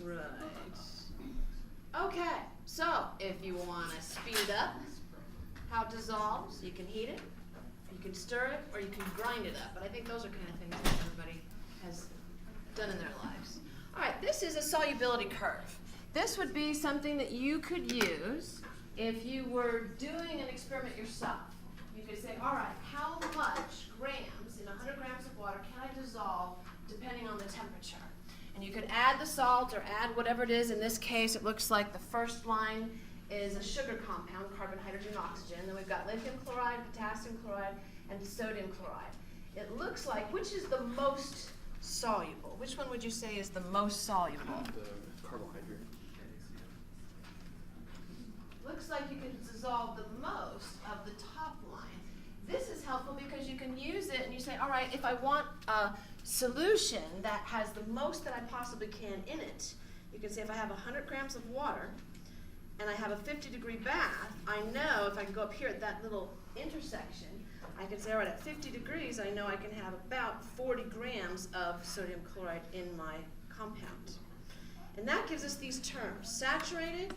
Right. Okay, so if you want to speed it up, how it dissolves, you can heat it, you can stir it, or you can grind it up. But I think those are kind of things that everybody has done in their lives. All right, this is a solubility curve. This would be something that you could use if you were doing an experiment yourself. You could say, all right, how much grams in 100 grams of water can I dissolve depending on the temperature? And you could add the salt or add whatever it is. In this case, it looks like the first line is a sugar compound, carbon, hydrogen, oxygen. Then we've got lithium chloride, potassium chloride, and sodium chloride. It looks like, which is the most soluble? Which one would you say is the most soluble? The carbohydrate. Looks like you can dissolve the most of the top line. This is helpful because you can use it and you say, all right, if I want a solution that has the most that I possibly can in it, you can say if I have 100 grams of water and I have a 50-degree bath, I know if I can go up here at that little intersection, I can say, all right, at 50 degrees, I know I can have about 40 grams of sodium chloride in my compound. And that gives us these terms, saturated,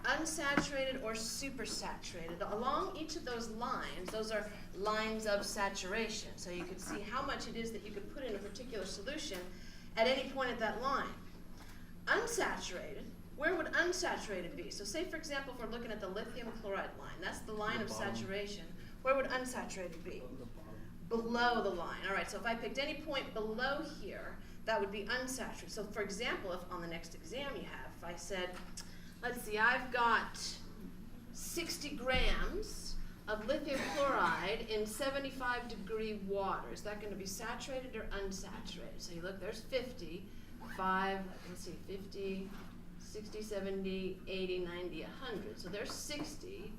unsaturated, or supersaturated. Along each of those lines, those are lines of saturation. So you can see how much it is that you could put in a particular solution at any point at that line. Unsaturated, where would unsaturated be? So say, for example, if we're looking at the lithium chloride line, that's the line of saturation. Where would unsaturated be? Below the line. All right, so if I picked any point below here, that would be unsaturated. So for example, if on the next exam you have, if I said, let's see, I've got 60 grams of lithium chloride in 75-degree water. Is that going to be saturated or unsaturated? So you look, there's 50, 5, let's see, 50, 60, 70, 80, 90, 100. So there's 60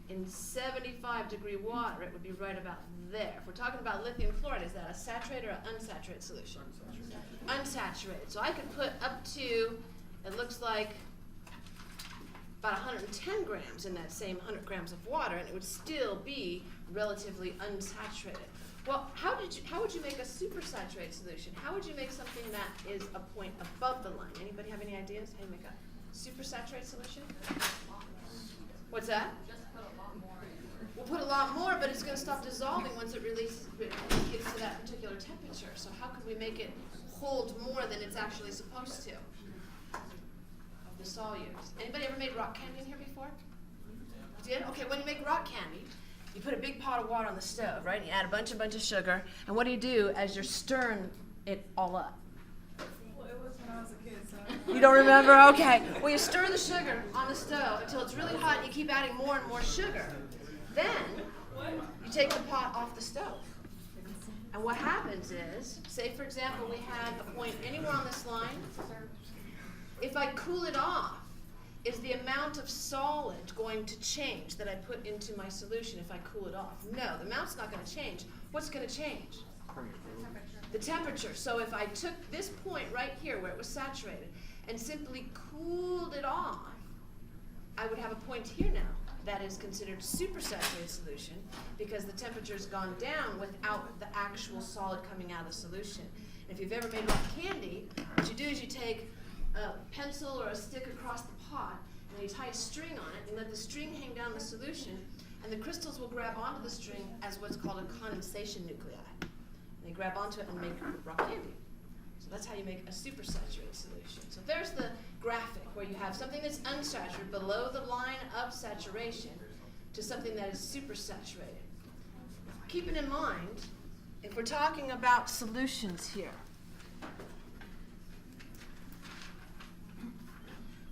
in 75-degree water. It would be right about there. If we're talking about lithium chloride, is that a saturated or an unsaturated solution? Unsaturated. So I could put up to, it looks like, about 110 grams in that same 100 grams of water, and it would still be relatively unsaturated. Well, how would you make a supersaturated solution? How would you make something that is a point above the line? Anybody have any ideas how you make a supersaturated solution? What's that? Just put a lot more in. We'll put a lot more, but it's going to stop dissolving once it gets to that particular temperature. So how could we make it hold more than it's actually supposed to? The solutes. Anybody ever made rock candy in here before? You did? Okay, when you make rock candy, you put a big pot of water on the stove, right? And you add a bunch of sugar. And what do you do as you're stirring it all up? Well, it was when I was a kid, so. You don't remember? Okay. Well, you stir the sugar on the stove until it's really hot and you keep adding more and more sugar. Then, you take the pot off the stove. And what happens is, say for example, we had a point anywhere on this line. If I cool it off, is the amount of solid going to change that I put into my solution if I cool it off? No, the amount's not going to change. What's going to change? The temperature. So if I took this point right here where it was saturated and simply cooled it off, I would have a point here now that is considered supersaturated solution because the temperature's gone down without the actual solid coming out of the solution. And if you've ever made rock candy, what you do is you take a pencil or a stick across the pot, and you tie a string on it, and let the string hang down the solution, and the crystals will grab onto the string as what's called a condensation nuclei. And they grab onto it and make rock candy. So that's how you make a supersaturated solution. So there's the graphic where you have something that's unsaturated below the line of saturation to something that is supersaturated. Keeping in mind, if we're talking about solutions here,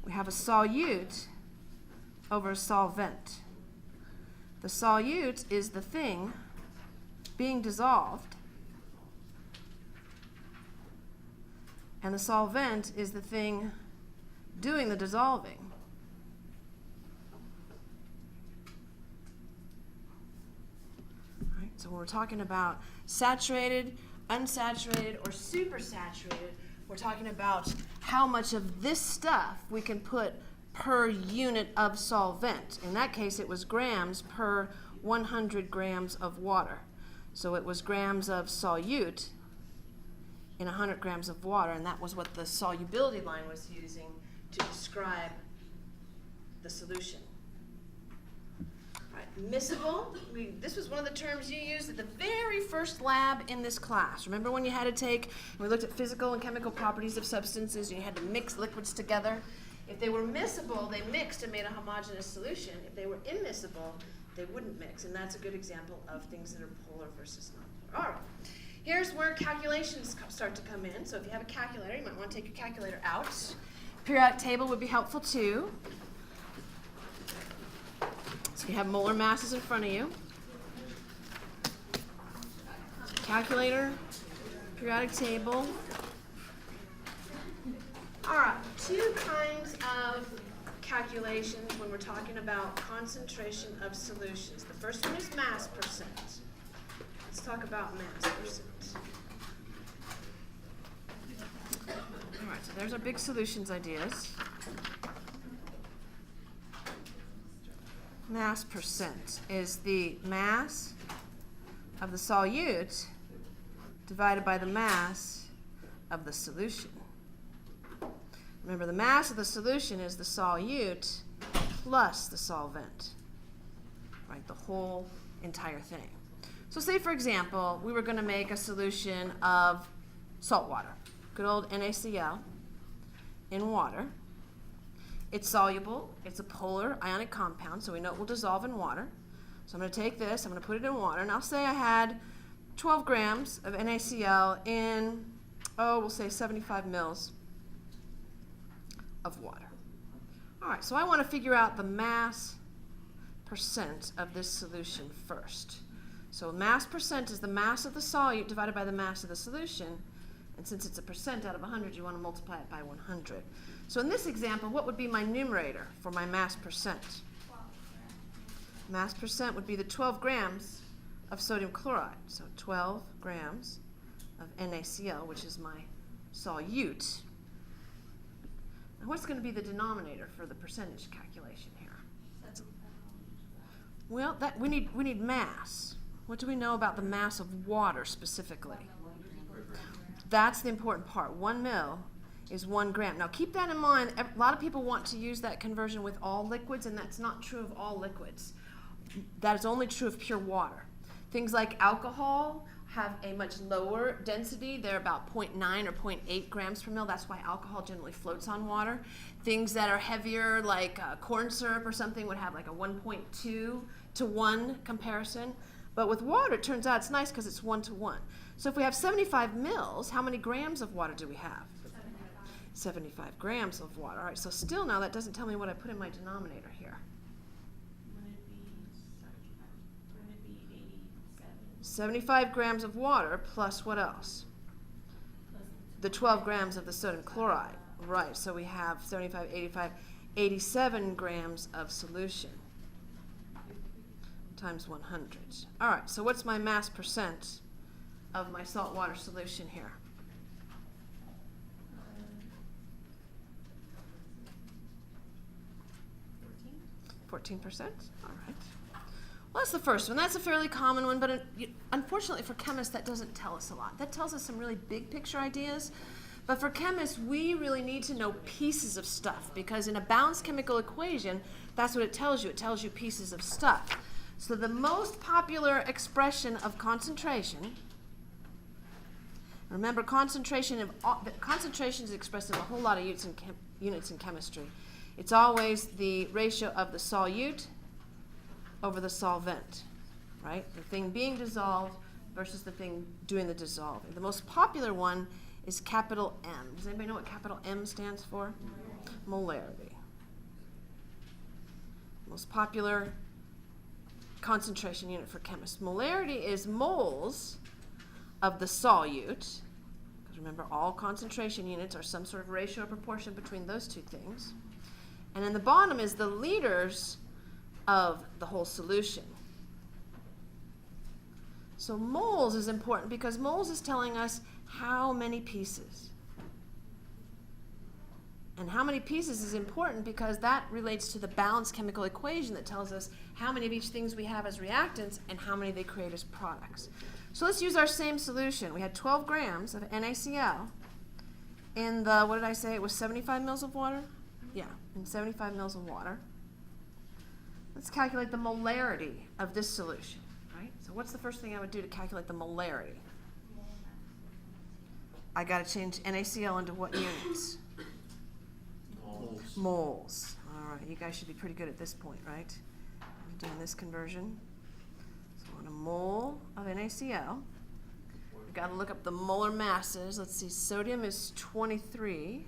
we have a solute over a solvent. The solute is the thing being dissolved, and the solvent is the thing doing the dissolving. All right, so when we're talking about saturated, unsaturated, or supersaturated, we're talking about how much of this stuff we can put per unit of solvent. In that case, it was grams per 100 grams of water. So it was grams of solute in 100 grams of water, and that was what the solubility line was using to describe the solution. All right, miscible, this was one of the terms you used at the very first lab in this class. Remember when you had to take, we looked at physical and chemical properties of substances, and you had to mix liquids together? If they were miscible, they mixed and made a homogeneous solution. If they were immiscible, they wouldn't mix, and that's a good example of things that are polar versus non-polar. All right, here's where calculations start to come in. So if you have a calculator, you might want to take your calculator out. Periodic table would be helpful too. So you have molar masses in front of you. So calculator, periodic table. All right, two kinds of calculations when we're talking about concentration of solutions. The first one is mass percent. Let's talk about mass percent. All right, so there's our big solutions ideas. Mass percent is the mass of the solute divided by the mass of the solution. Remember, the mass of the solution is the solute plus the solvent, right? The whole entire thing. So say, for example, we were going to make a solution of salt water, good old NaCl in water. It's soluble. It's a polar ionic compound, so we know it will dissolve in water. So I'm going to take this, I'm going to put it in water, and I'll say I had 12 grams of NaCl in, we'll say 75 mils of water. All right, so I want to figure out the mass percent of this solution first. So mass percent is the mass of the solute divided by the mass of the solution, and since it's a percent out of 100, you want to multiply it by 100. So in this example, what would be my numerator for my mass percent? Mass percent would be the 12 grams of sodium chloride. So 12 grams of NaCl, which is my solute. Now what's going to be the denominator for the percentage calculation here? Well, we need mass. What do we know about the mass of water specifically? That's the important part. 1 mil is 1 gram. Now keep that in mind. A lot of people want to use that conversion with all liquids, and that's not true of all liquids. That is only true of pure water. Things like alcohol have a much lower density. They're about 0.9 or 0.8 grams per mil. That's why alcohol generally floats on water. Things that are heavier, like corn syrup or something, would have like a 1.2 to 1 comparison. But with water, it turns out it's nice because it's 1 to 1. So if we have 75 mils, how many grams of water do we have? 75 grams of water. All right, so still now that doesn't tell me what I put in my denominator here. Would it be 87? 75 grams of water plus what else? The 12 grams of the sodium chloride. Right, so we have 75, 85, 87 grams of solution times 100. All right, so what's my mass percent of my saltwater solution here? 14%? All right. Well, that's the first one. That's a fairly common one, but unfortunately for chemists, that doesn't tell us a lot. That tells us some really big picture ideas. But for chemists, we really need to know pieces of stuff, because in a balanced chemical equation, that's what it tells you. It tells you pieces of stuff. So the most popular expression of concentration, remember concentration is expressed in a whole lot of units in chemistry. It's always the ratio of the solute over the solvent, right? The thing being dissolved versus the thing doing the dissolving. The most popular one is capital M. Does anybody know what capital M stands for? Molarity. Most popular concentration unit for chemists. Molarity is moles of the solute, because remember all concentration units are some sort of ratio or proportion between those two things. And then the bottom is the liters of the whole solution. So moles is important because moles is telling us how many pieces. And how many pieces is important because that relates to the balanced chemical equation that tells us how many of each things we have as reactants and how many they create as products. So let's use our same solution. We had 12 grams of NaCl in the, what did I say, it was 75 mils of water? Yeah, in 75 mils of water. Let's calculate the molarity of this solution, right? So what's the first thing I would do to calculate the molarity? I got to change NaCl into what units? Moles. Moles. All right, you guys should be pretty good at this point, right? I'm doing this conversion. So on a mole of NaCl, we've got to look up the molar masses. Let's see, sodium is 23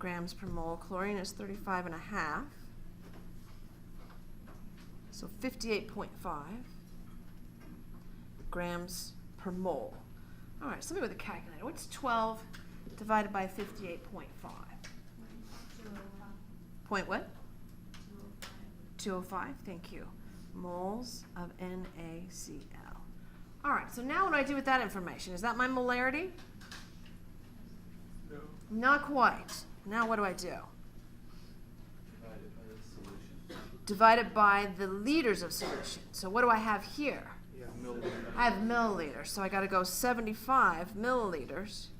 grams per mole. Chlorine is 35.5. So 58.5 grams per mole. All right, somebody with a calculator. What's 12 divided by 58.5? Point what? 205, thank you. Moles of NaCl. All right, so now what do I do with that information? Is that my molarity? No. Not quite. Now what do I do? Divided by the solution. Divided by the liters of solution. So what do I have here? Yeah, milliliter. I have milliliters, so I got to go 75 milliliters.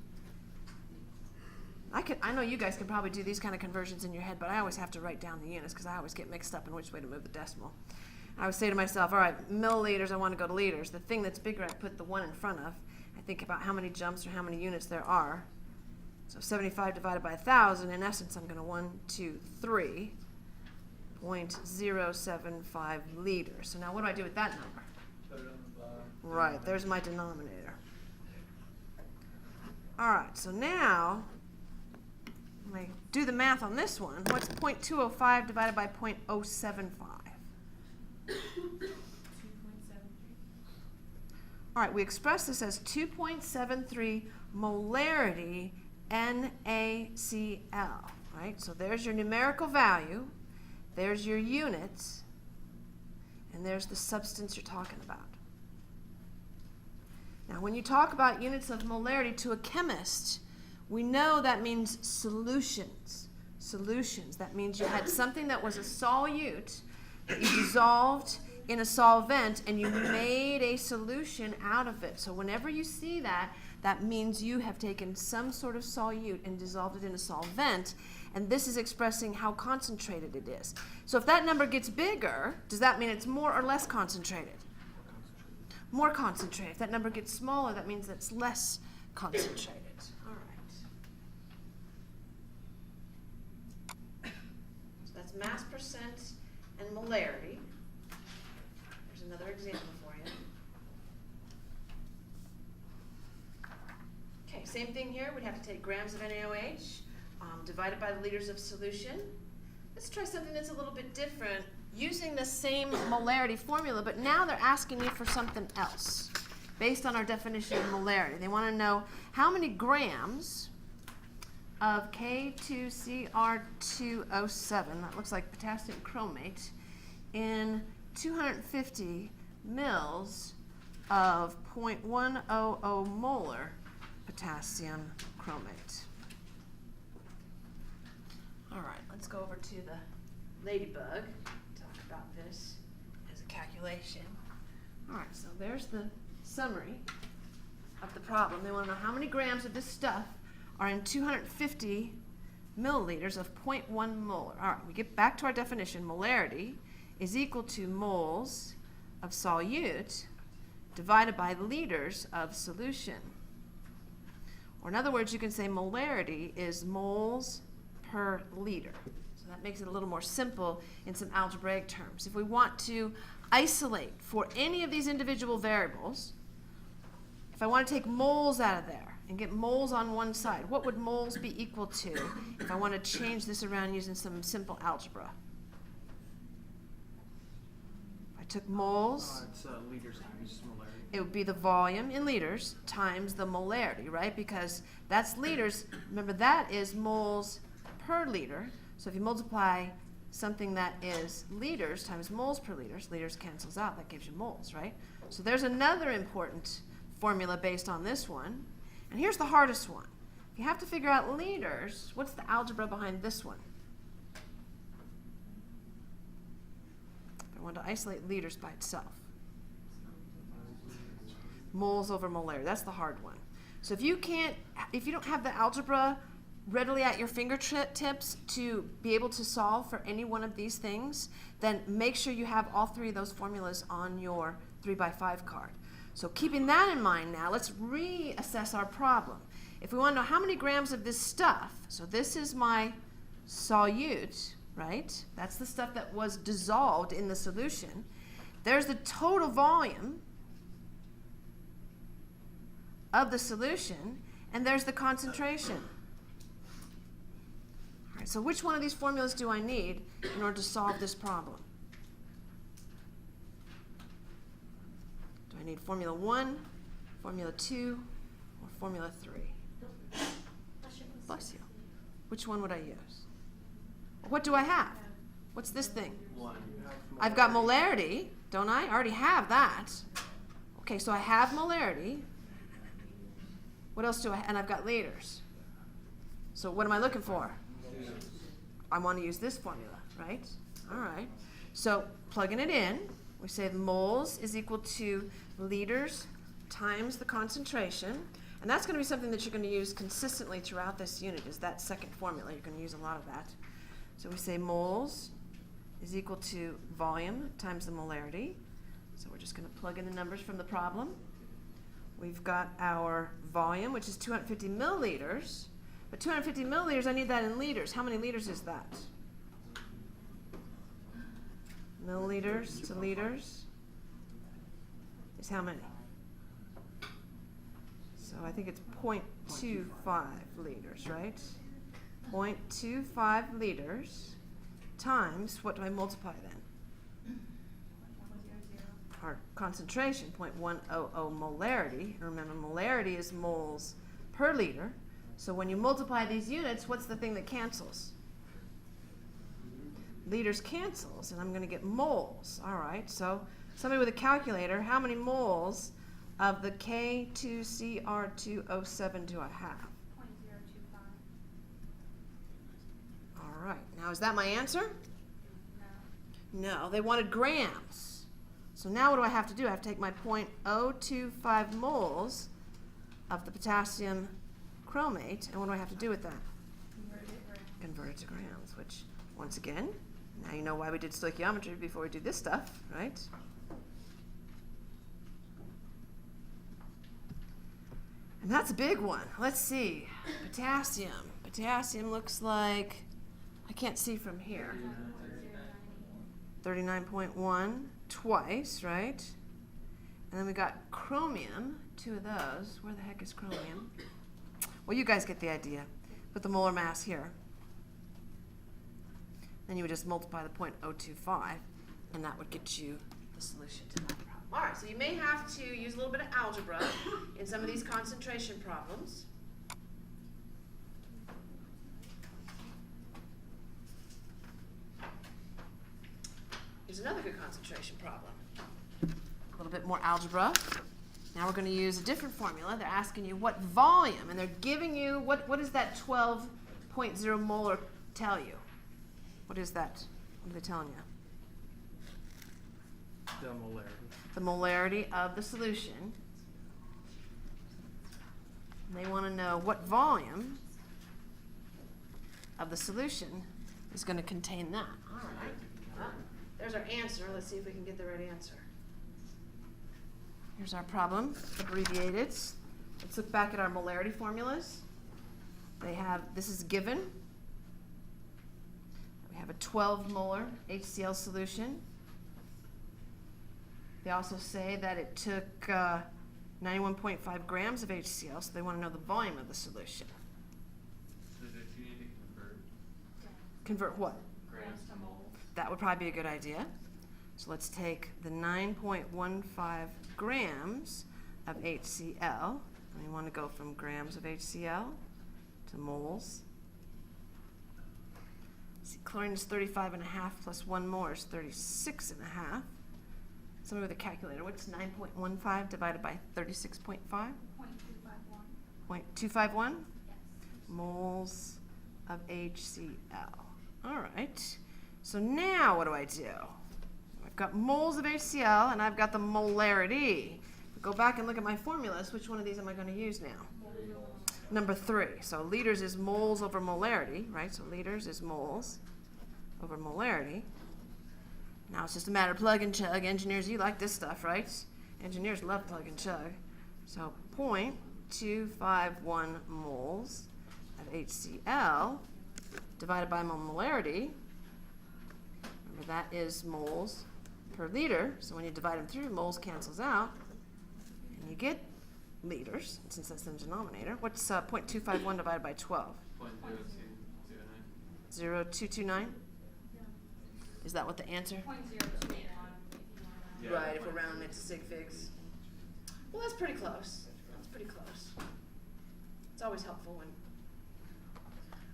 I know you guys can probably do these kind of conversions in your head, but I always have to write down the units because I always get mixed up in which way to move the decimal. I would say to myself, all right, milliliters, I want to go to liters. The thing that's bigger, I put the 1 in front of. I think about how many jumps or how many units there are. So 75 divided by 1,000, in essence, I'm going to 3.075 liters. So now what do I do with that number? Put it on the bottom. Right, there's my denominator. All right, so now, when I do the math on this one, what's 0.205 divided by 0.075? 2.73. All right, we express this as 2.73 molarity NaCl, right? So there's your numerical value, there's your units, and there's the substance you're talking about. Now, when you talk about units of molarity to a chemist, we know that means solutions. Solutions. That means you had something that was a solute that you dissolved in a solvent and you made a solution out of it. So whenever you see that, that means you have taken some sort of solute and dissolved it in a solvent, and this is expressing how concentrated it is. So if that number gets bigger, does that mean it's more or less concentrated? More concentrated. If that number gets smaller, that means it's less concentrated. All right. So that's mass percent and molarity. There's another example for you. Okay, same thing here. We'd have to take grams of NaOH divided by the liters of solution. Let's try something that's a little bit different using the same molarity formula, but now they're asking me for something else based on our definition of molarity. They want to know how many grams of K2Cr2O7, that looks like potassium chromate, in 250 mils of 0.100 molar potassium chromate. All right, let's go over to the ladybug. Talk about this as a calculation. All right, so there's the summary of the problem. They want to know how many grams of this stuff are in 250 milliliters of 0.1 molar. All right, we get back to our definition. Molarity is equal to moles of solute divided by liters of solution. Or in other words, you can say molarity is moles per liter. So that makes it a little more simple in some algebraic terms. If we want to isolate for any of these individual variables, if I want to take moles out of there and get moles on one side, what would moles be equal to if I want to change this around using some simple algebra? If I took moles, It's liters times molarity. it would be the volume in liters times the molarity, right? Because that's liters. Remember, that is moles per liter. So if you multiply something that is liters times moles per liters, liters cancels out. That gives you moles, right? So there's another important formula based on this one. And here's the hardest one. If you have to figure out liters, what's the algebra behind this one? If I want to isolate liters by itself. Moles over molarity. That's the hard one. So if you don't have the algebra readily at your fingertips to be able to solve for any one of these things, then make sure you have all three of those formulas on your 3x5 card. So keeping that in mind now, let's reassess our problem. If we want to know how many grams of this stuff, so this is my solute, right? That's the stuff that was dissolved in the solution. There's the total volume of the solution, and there's the concentration. All right, so which one of these formulas do I need in order to solve this problem? Do I need formula 1, formula 2, or formula 3? Bless you. Which one would I use? What do I have? What's this thing? One. I've got molarity, don't I? I already have that. Okay, so I have molarity. What else do I have? And I've got liters. So what am I looking for? I want to use this formula, right? All right. So plugging it in, we say moles is equal to liters times the concentration. And that's going to be something that you're going to use consistently throughout this unit, is that second formula. You're going to use a lot of that. So we say moles is equal to volume times the molarity. So we're just going to plug in the numbers from the problem. We've got our volume, which is 250 milliliters. But 250 milliliters, I need that in liters. How many liters is that? Milliliters to liters is how many? So I think it's 0.25 liters, right? 0.25 liters times, what do I multiply then? Our concentration, 0.100 molarity. And remember, molarity is moles per liter. So when you multiply these units, what's the thing that cancels? Liters cancels, and I'm going to get moles. All right, so somebody with a calculator, how many moles of the K2CR2O7 do I have? 0.025. All right, now is that my answer? No, they wanted grams. So now what do I have to do? I have to take my 0.025 moles of the potassium chromate, and what do I have to do with that? Convert it to grams, which, once again, now you know why we did stoichiometry before we do this stuff, right? And that's a big one. Let's see. Potassium. Potassium looks like, I can't see from here. 39.1 twice, right? And then we got chromium, 2 of those. Where the heck is chromium? Well, you guys get the idea. Put the molar mass here. Then you would just multiply the 0.025, and that would get you the solution to that problem. All right, so you may have to use a little bit of algebra in some of these concentration problems. Here's another good concentration problem. A little bit more algebra. Now we're going to use a different formula. They're asking you what volume, and they're giving you, what does that 12.0 molar tell you? What is that? What are they telling you? The molarity. The molarity of the solution. And they want to know what volume of the solution is going to contain that. All right. Well, there's our answer. Let's see if we can get the right answer. Here's our problem, abbreviated. Let's look back at our molarity formulas. They have, this is given. We have a 12 molar HCl solution. They also say that it took 91.5 grams of HCl, so they want to know the volume of the solution. So do you need to convert Convert what? grams to moles? That would probably be a good idea. So let's take the 9.15 grams of HCl, and we want to go from grams of HCl to moles. See, chlorine is 35.5 plus 1 more is 36.5. Somebody with a calculator, what's 9.15 divided by 36.5? 0.251. 0.251 Yes. moles of HCl. All right. So now what do? I've got moles of HCl, and I've got the molarity. We go back and look at my formulas, which one of these am I going to use now? Number 3. So liters is moles over molarity, right? So liters is moles over molarity. Now it's just a matter of plug and chug. Engineers, you like this stuff, right? Engineers love plug and chug. So 0.251 moles of HCl divided by molarity. Remember, that is moles per liter. So when you divide them through, moles cancels out, and you get liters, since that's the denominator. What's 0.251 divided by 12? 0.0229. 0.229? Is that what the answer? 0.0281. Yeah, Right, if we're rounding it to sig figs. Well, that's pretty close. That's pretty close. It's always helpful when. All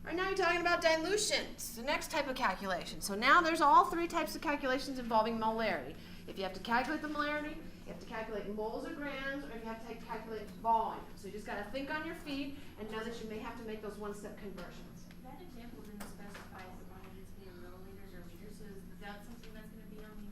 right, now you're talking about dilutions, the next type of calculation. So now there's all 3 types of calculations involving molarity. If you have to calculate the molarity, you have to calculate moles or grams, or if you have to calculate volume. So you just got to think on your feet and know that you may have to make those one-step conversions. That example didn't specify if we wanted it to be in milliliters or liters, so is that something that's going to be on the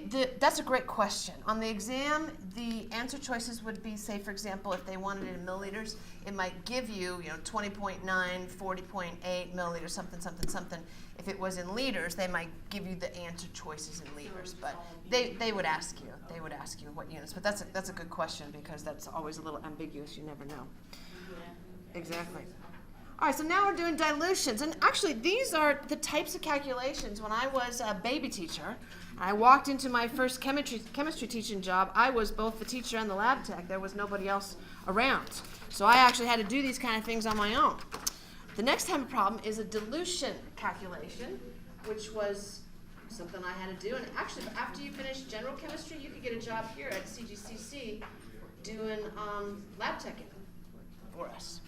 exam? That's a great question. On the exam, the answer choices would be, say, for example, if they wanted it in milliliters, it might give you, 20.9, 40.8 milliliters, something, something, something. If it was in liters, they might give you the answer choices in liters. But they would ask you. They would ask you what units. But that's a good question because that's always a little ambiguous. You never know. Yeah. Exactly. All right, so now we're doing dilutions. And actually, these are the types of calculations. When I was a baby teacher, I walked into my first chemistry teaching job. I was both the teacher and the lab tech. There was nobody else around. So I actually had to do these kind of things on my own. The next type of problem is a dilution calculation, which was something I had to do. And actually, after you finish general chemistry, you could get a job here at CGCC doing lab teching for us.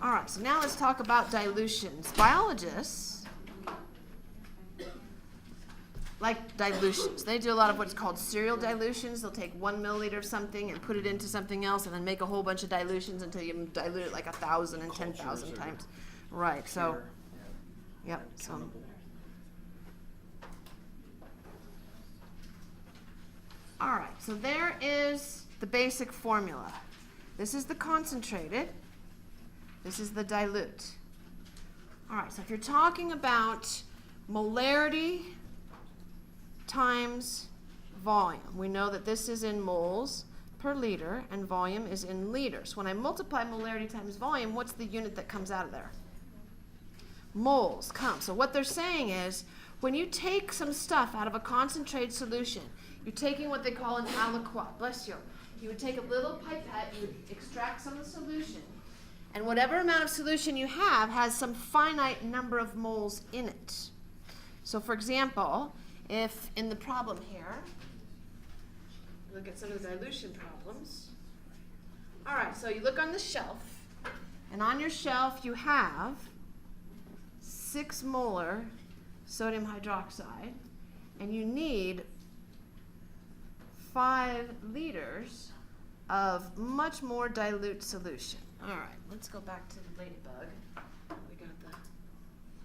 All right, so now let's talk about dilutions. Biologists like dilutions. They do a lot of what's called serial dilutions. They'll take 1 milliliter of something and put it into something else and then make a whole bunch of dilutions until you dilute it like 1,000 and 10,000 times. Right, so, yep, so. All right, so there is the basic formula. This is the concentrated. This is the dilute. All right, so if you're talking about molarity times volume, we know that this is in moles per liter and volume is in liters. When I multiply molarity times volume, what's the unit that comes out of there? Moles come. So what they're saying is when you take some stuff out of a concentrated solution, you're taking what they call an aliquot. Bless you. You would take a little pipette, you would extract some of the solution, and whatever amount of solution you have has some finite number of moles in it. So for example, if in the problem here, look at some of the dilution problems. All right, so you look on the shelf, and on your shelf you have 6 molar sodium hydroxide, and you need 5 liters of much more dilute solution. All right, let's go back to the ladybug. We got the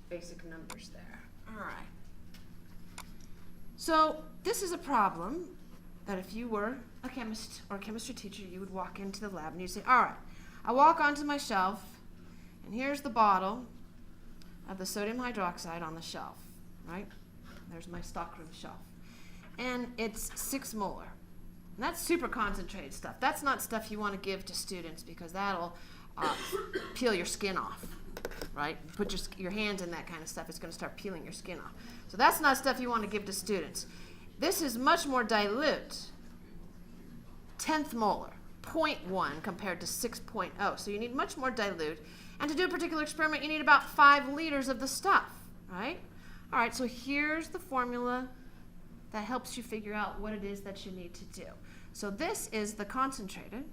basic numbers there. All right. So this is a problem that if you were a chemist or a chemistry teacher, you would walk into the lab and you'd say, all right, I walk onto my shelf, and here's the bottle of the sodium hydroxide on the shelf, right? There's my stockroom shelf. And it's 6 molar. And that's super concentrated stuff. That's not stuff you want to give to students because that'll peel your skin off, right? Put your hands in that kind of stuff, it's going to start peeling your skin off. So that's not stuff you want to give to students. This is much more dilute, 10th molar, 0.1 compared to 6.0. So you need much more dilute. And to do a particular experiment, you need about 5 liters of the stuff, right? All right, so here's the formula that helps you figure out what it is that you need to do. So this is the concentrated,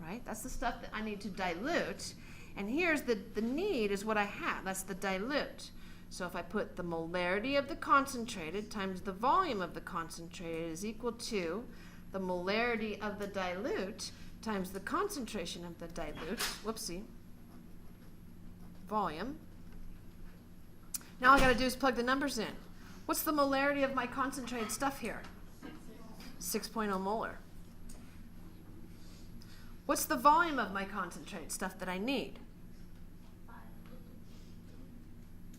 right? That's the stuff that I need to dilute. And here's the need is what I have. That's the dilute. So if I put the molarity of the concentrated times the volume of the concentrated is equal to the molarity of the dilute times the concentration of the dilute, whoopsie, volume. Now all I got to do is plug the numbers in. What's the molarity of my concentrated stuff here? 6.0 molar. What's the volume of my concentrated stuff that I need?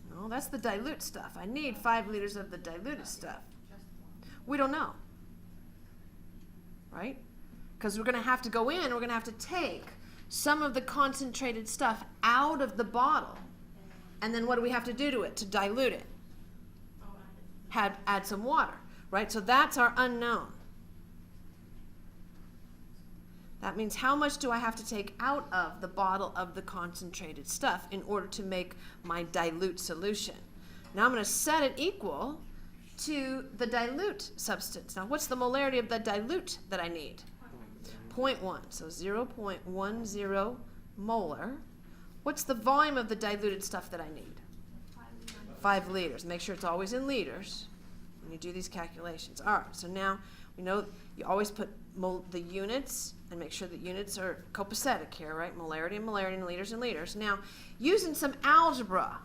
No, that's the dilute stuff. I need 5 liters of the diluted stuff. We don't know, right? Because we're going to have to go in, we're going to have to take some of the concentrated stuff out of the bottle. And then what do we have to do to it to dilute it? Add some water, right? So that's our unknown. That means how much do I have to take out of the bottle of the concentrated stuff in order to make my dilute solution? Now I'm going to set it equal to the dilute substance. Now what's the molarity of the dilute that I need? 0.1, so 0.10 molar. What's the volume of the diluted stuff that I need? 5 liters. Make sure it's always in liters when you do these calculations. All right, so now we know you always put the units and make sure that units are copacetic here, right? Molarity and molarity and liters and liters. Now, using some algebra,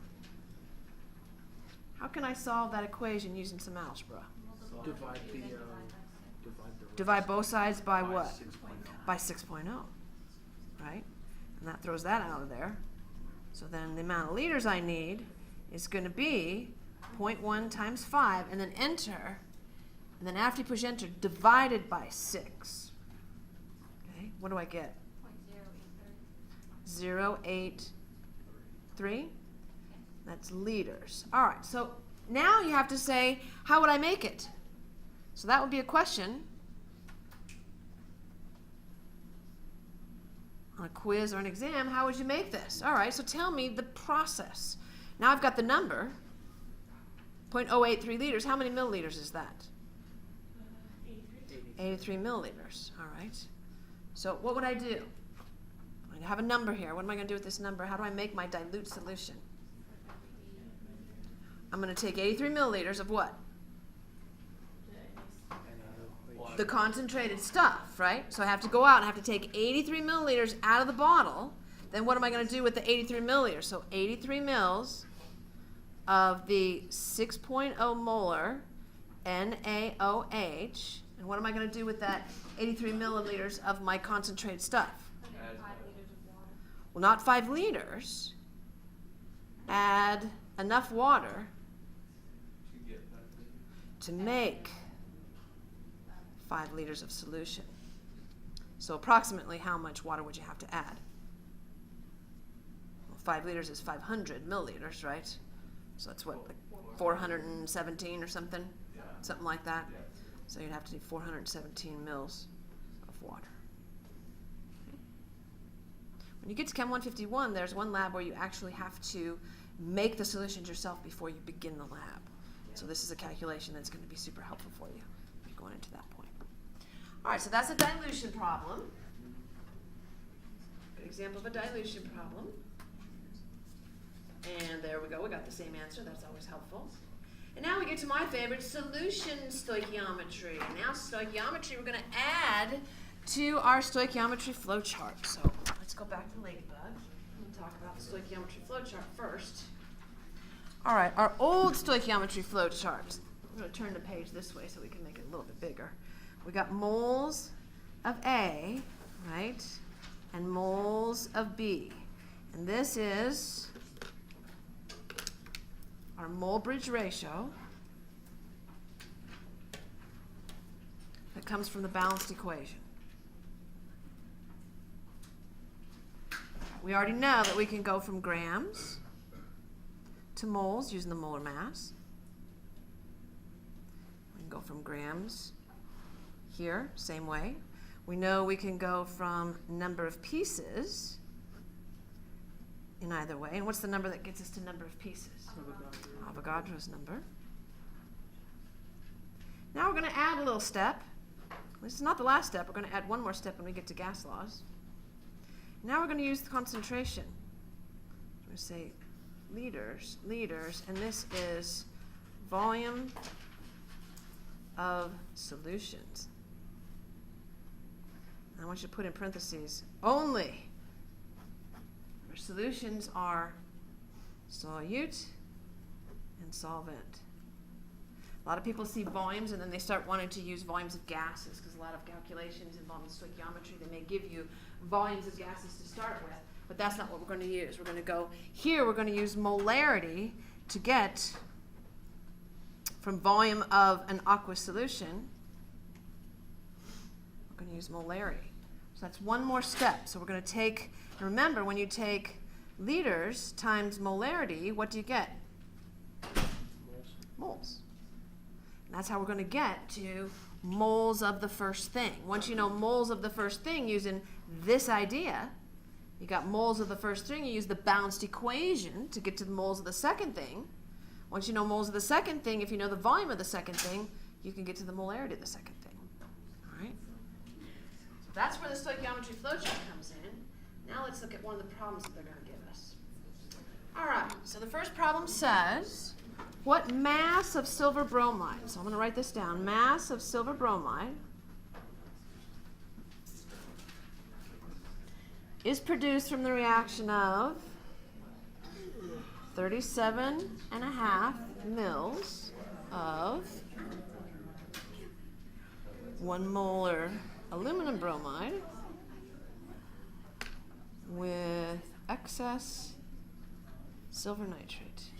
how can I solve that equation using some algebra? Divide both sides by what? 6.0. By 6.0, right? And that throws that out of there. So then the amount of liters I need is going to be 0.1 times 5, and then enter. And then after you push enter, divided by 6. Okay, what do I get? 0.083. That's liters. All right, so now you have to say, how would I make it? So that would be a question on a quiz or an exam. How would you make this? All right, so tell me the process. Now I've got the number, 0.083 liters. How many milliliters is that? 83 milliliters. All right. So what would I do? I have a number here. What am I going to do with this number? How do I make my dilute solution? I'm going to take 83 milliliters of what? The concentrated stuff, right? So I have to go out and I have to take 83 milliliters out of the bottle. Then what am I going to do with the 83 milliliters? So 83 mils of the 6.0 molar NaOH. And what am I going to do with that 83 milliliters of my concentrated stuff? Well, not 5 liters. Add enough water to make 5 liters of solution. So approximately how much water would you have to add? Well, 5 liters is 500 milliliters, right? So that's what, like 417 or something? Yeah. Something like that? Yeah. So you'd have to do 417 mils of water. Okay. When you get to Chem 151, there's one lab where you actually have to make the solutions yourself before you begin the lab. So this is a calculation that's going to be super helpful for you if you're going into that point. All right, so that's a dilution problem. Good example of a dilution problem. And there we go. We got the same answer. That's always helpful. And now we get to my favorite, solution stoichiometry. Now stoichiometry, we're going to add to our stoichiometry flowchart. So let's go back to Ladybug and talk about the stoichiometry flowchart first. All right, our old stoichiometry flowchart. I'm going to turn the page this way so we can make it a little bit bigger. We got moles of A, right, and moles of B. And this is our mole bridge ratio that comes from the balanced equation. We already know that we can go from grams to moles using the molar mass. We can go from grams here, same way. We know we can go from number of pieces in either way. And what's the number that gets us to number of pieces? Avogadro's number. Now we're going to add a little step. This is not the last step. We're going to add one more step when we get to gas laws. Now we're going to use the concentration. We're going to say liters, and this is volume of solutions. I want you to put in parentheses, only where solutions are solute and solvent. A lot of people see volumes and then they start wanting to use volumes of gases because a lot of calculations involving stoichiometry, they may give you volumes of gases to start with, but that's not what we're going to use. We're going to go here, we're going to use molarity to get from volume of an aqueous solution. We're going to use molarity. So that's one more step. So we're going to take, remember when you take liters times molarity, what do you get? Moles. And that's how we're going to get to moles of the first thing. Once you know moles of the first thing using this idea, you got moles of the first thing, you use the balanced equation to get to the moles of the second thing. Once you know moles of the second thing, if you know the volume of the second thing, you can get to the molarity of the second thing. All right? So that's where the stoichiometry flowchart comes in. Now let's look at one of the problems that they're going to give us. All right, so the first problem says, what mass of silver bromide, so I'm going to write this down, mass of silver bromide is produced from the reaction of 37.5 mils of 1 molar aluminum bromide with excess silver nitrate.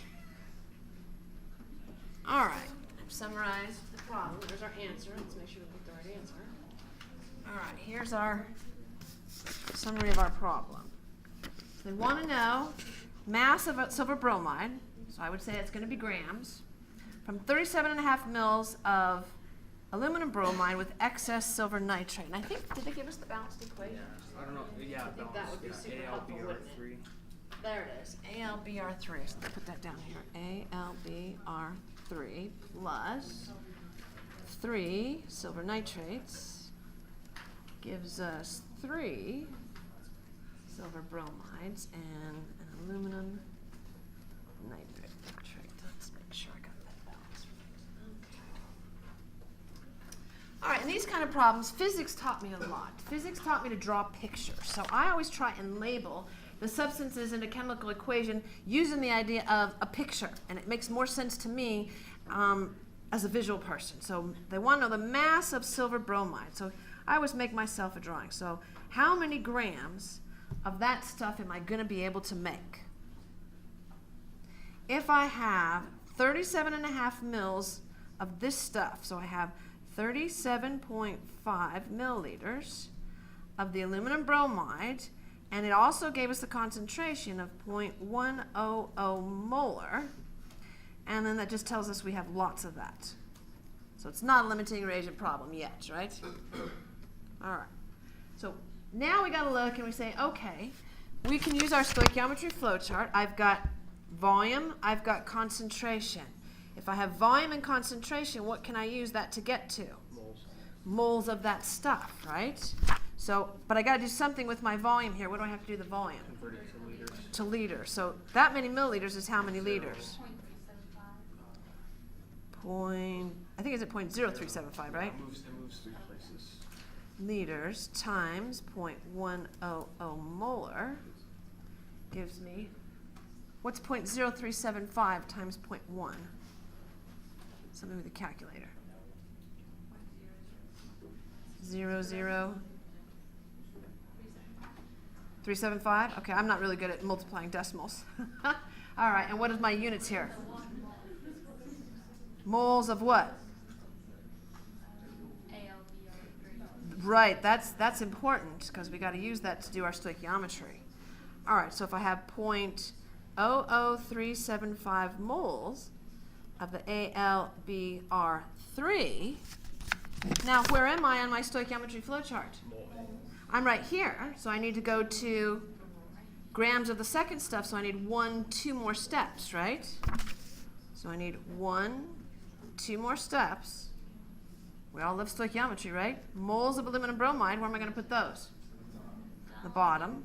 All right, I've summarized the problem. There's our answer. Let's make sure we pick the right answer. All right, here's our summary of our problem. So they want to know mass of silver bromide, so I would say it's going to be grams, from 37.5 mils of aluminum bromide with excess silver nitrate. And I think, did they give us the balanced equation? I don't know. Yeah, I think that would be super helpful, wouldn't it? ALBR3. There it is, ALBR3. So let's put that down here. ALBR3 plus 3 silver nitrates gives us 3 silver bromides and an aluminum nitrate. Let's make sure I got that balance right. Okay. All right, in these kind of problems, physics taught me a lot. Physics taught me to draw pictures. So I always try and label the substances in a chemical equation using the idea of a picture, and it makes more sense to me as a visual person. So they want to know the mass of silver bromide. So I always make myself a drawing. So how many grams of that stuff am I going to be able to make? If I have 37.5 mils of this stuff, so I have 37.5 milliliters of the aluminum bromide, and it also gave us the concentration of 0.100 molar, and then that just tells us we have lots of that. So it's not a limiting reagent problem yet, right? All right. So now we got to look and we say, okay, we can use our stoichiometry flowchart. I've got volume, I've got concentration. If I have volume and concentration, what can I use that to get to? Moles. Moles of that stuff, right? So, but I got to do something with my volume here. What do I have to do the volume? Convert it to liters. To liters. So that many milliliters is how many liters? 0.375. I think it's at 0.0375, right? It moves 3 places. Liters times 0.100 molar gives me, what's 0.0375 times 0.1? Something with a calculator. 375? Okay, I'm not really good at multiplying decimals. All right, and what is my units here? Moles of what? ALBR3. Right, that's important because we got to use that to do our stoichiometry. All right, so if I have 0.00375 moles of the ALBR3, now where am I on my stoichiometry flowchart? Mole. I'm right here, so I need to go to grams of the second stuff, so I need 2 more steps, right? So I need 2 more steps. We all love stoichiometry, right? Moles of aluminum bromide, where am I going to put those? The bottom.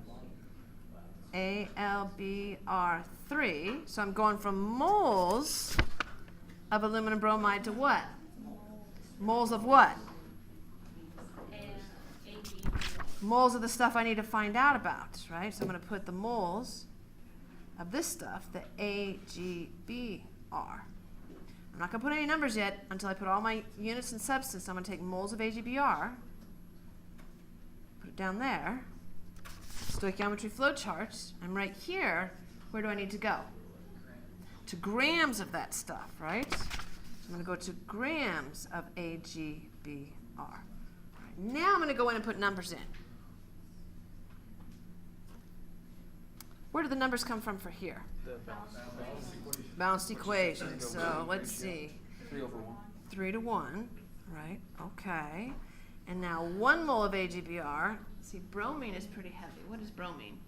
ALBR3. So I'm going from moles of aluminum bromide to what? Moles of what? And AB. Moles of the stuff I need to find out about, right? So I'm going to put the moles of this stuff, the AGBR. I'm not going to put any numbers yet until I put all my units and substance. I'm going to take moles of AGBR, put it down there, stoichiometry flow charts, and right here, where do I need to go? To grams of that stuff, right? So I'm going to go to grams of AGBR. All right, now I'm going to go in and put numbers in. Where do the numbers come from for here? The balance. Balanced equation. So let's see. 3/1. 3 to 1, right? Okay. And now 1 mole of AGBR. See, bromine is pretty heavy. What is bromine?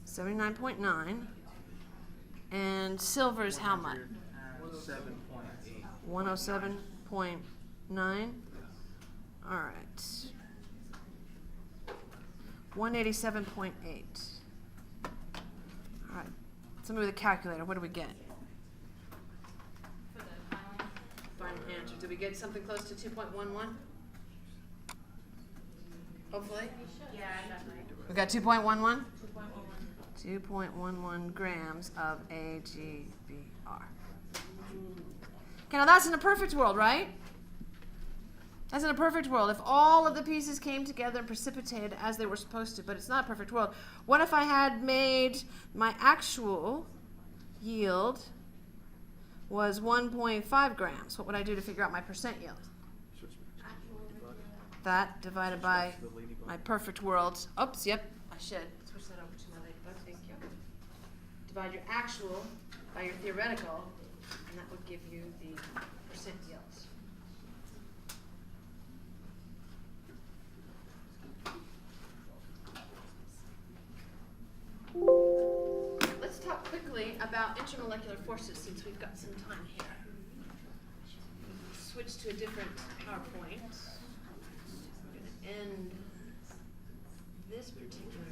79.9. And silver is how much? 107.8. 107.9. All right. 187.8. All right. Somebody with a calculator. What do we get? For the final. Final answer. Did we get something close to 2.11? Hopefully. Yeah, I got right. We got 2.11? 2.11. 2.11 grams of AGBR. Okay, now that's in a perfect world, right? That's in a perfect world. If all of the pieces came together and precipitated as they were supposed to, but it's not a perfect world. What if I had made my actual yield was 1.5 grams? What would I do to figure out my percent yield? That divided by my perfect world. Oops, yep, I should. Switch that over to my ladybug, thank you. Divide your actual by your theoretical, and that would give you the percent yields. Let's talk quickly about intermolecular forces since we've got some time here. Switch to a different PowerPoint. I'm going to end this particular